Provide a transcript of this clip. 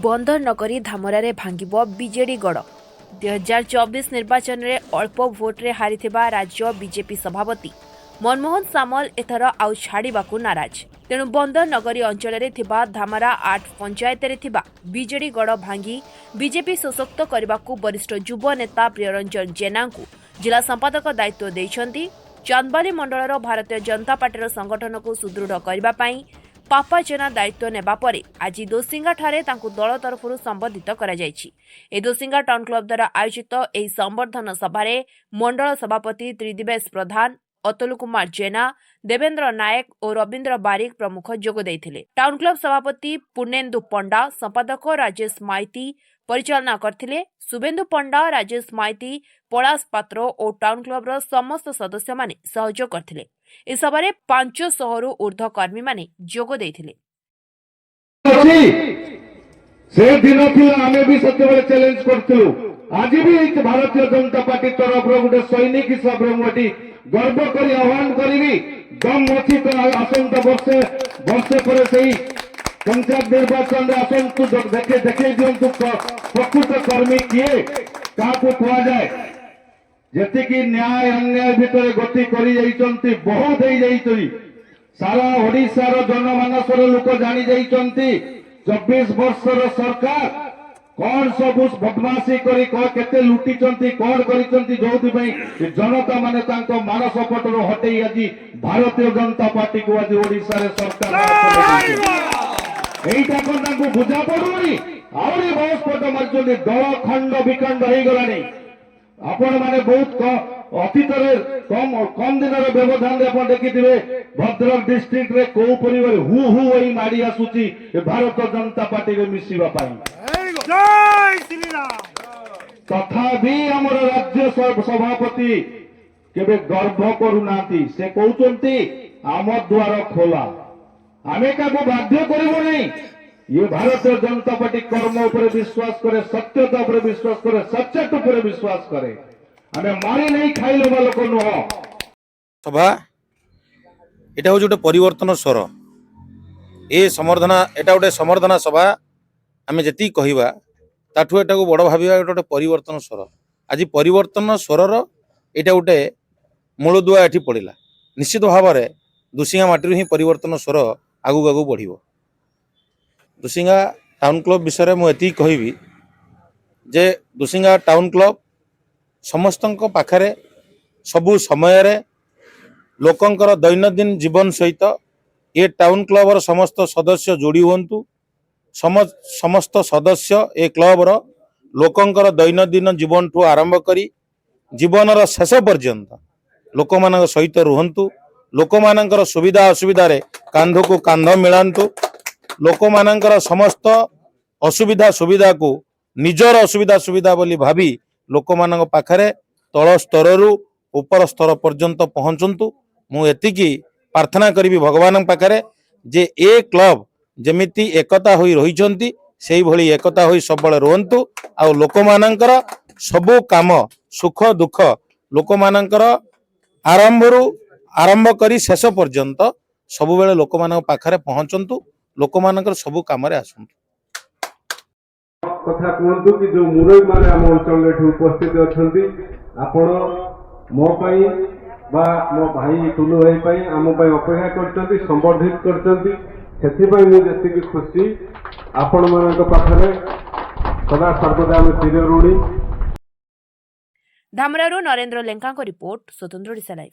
बंदर नगरी धामरारे भांगिब बीजेडी गड़ 2024 निर्वाचन में अल्प भोट्रे हारिथिबा राज्य बीजेपी सभापति मनमोहन सामल एथर आउ छाड़िबाकू नाराज। तेणु बंदर नगरी अंचल थिबा धामरा 8 पंचायत थिबा बीजेडी गड़ भांगी बीजेपी सशक्त करने वरिष्ठ युव नेता प्रियरंजन जेना जिला संपादक दायित्व देइछंती। चांदबाली मंडलर भारतीय जनता पार्टी संगठन को सुदृढ़ करने पापा जेना दायित्व नेबा परे आज दोसिंगा ठारे तांकु दल तरफरु संबोधित करा जायछि। ए दोसिंगा टाउन क्लब द्वारा आयोजित एही संबर्धन सभारे मंडल सभापति त्रिदिवेश प्रधान, अतुल कुमार जेना, देवेंद्र नायक और रविंद्र बारिक प्रमुख जोग देइथिले। टाउन क्लब सभापति पुर्णेन्दु पंडा, संपादक राजेश माइती परिचालना करथिले। शुभेन्दु पंडा, राजेश माइती, पलाश पात्र और टाउन क्लब रो समस्त सदस्य माने सहयोग करथिले। इस सभारे 500 रु ऊर्ध्व कर्मी माने जोग देइथिले। से दिन थिला हमें भी सत्यबेले चैलेंज करथिलु। आज भी भारतीय जनता पार्टी तरफ रो गुटे सैनिक हिसाब रे मोटी गर्व करी आह्वान करी दम अछि तो आसंता वर्षे पर सही पंचायत निर्वाचन आसंतु देखे दिंतु प्रकृत कर्मी किए क्या कह जाए जी न्याय अन्याय भितर गति कर बहुत सारा ओडिशार जनमानसर लोक जानी जाइछंती 24 वर्षर सरकार कौन सब बदमाशी करी केते लुटिचंती कौन करिसंती जो जनता माने तांको मानस पटरो हटेई आज भारतीय जनता पार्टी को आज ओडिशा रे सरकार एइटा कोन तांको बुझा पडुनी आउरी बहुत पट मारचंती दल खंड विखंड होई गलानी। आपण माने बहुत अतीत कम दिन व्यवधान आप देखिए भद्रक डिस्ट्रिक्ट रे को परिवार हु हु वही माड़ी आसुची भारतीय जनता पार्टी रे मिसिबा तथापि आमर राज्य सभापति केबे गर्व करूना से कहते आम द्वार खोला आमे का बाध्य करिबो नहीं। ये भारतीय जनता पार्टी कर्म उपरे विश्वास करे, सत्यता उपरे विश्वास करे, सच्चाई उपरे विश्वास करे। आमे मारी नहीं खाइलो लोक नुह सभा एटा हो जोटे परिवर्तन स्वर ए समर्धना एटा गोटे समर्धना सभा आमे जति कहिबा ताठू एटा को बड़ भाबिबा गोटे परिवर्तन स्वर। आज परिवर्तन स्वरर एटा गोटे मूलदुआ एठी पड़िला। निश्चित भाव में दुसिंगा माटी ही परिवर्तन स्वर आगु आगु बढ़िबो। दुसिंगा टाउन क्लब विषय में एति कहबी जे दुसिंगा टाउन क्लब समस्तंक पाखरे सबु समय रे लोकंकर दैनंदिन जीवन सहित ये टाउन क्लबर समस्त सदस्य जोड़ी हुंतु। समस्त सदस्य ए क्लबर लोकंकर दैनंदिन जीवन ठू आरंभ करी जीवनर शेष पर्यंत लोक मान सहित रुहंतु। लोक मानकर सुविधा असुविधा रे कांध को कांध मिलांतु। लोक मानकर समस्त असुविधा सुविधा को निजर असुविधा सुविधा बोली भाभी लोक मान पाखरे तल स्तर ऊपर स्तर पर्यंत पहुंचंतु। मु एतिकी प्रार्थना करी भगवान पाखरे जे ए क्लब जेमिति एकता होई रहिचंती सेही भली एकता होई सबले रहंतु। आ लोक मानकर सबु काम सुख दुख लोक मानकर आरंभ करी शेष पर्यंत सबु बेले लोक मान पाखरे पहुंचंतु। लोक मानकर सबु काम रे आसंतु। कथा कहतु कि जो मुरई माने आम अंचल उपस्थित अछंती आपण मो पई बा मो भाई टुलु भाई पई आम पई अपेक्षा करचंती संबोधित करचंती सेथि पई मु जति खुशी आपण मानक पाखरे सदा सर्वदा हम चिर ऋणी। धामरारू नरेंद्र लेंका को रिपोर्ट स्वतंत्र ओडिशा लाइव।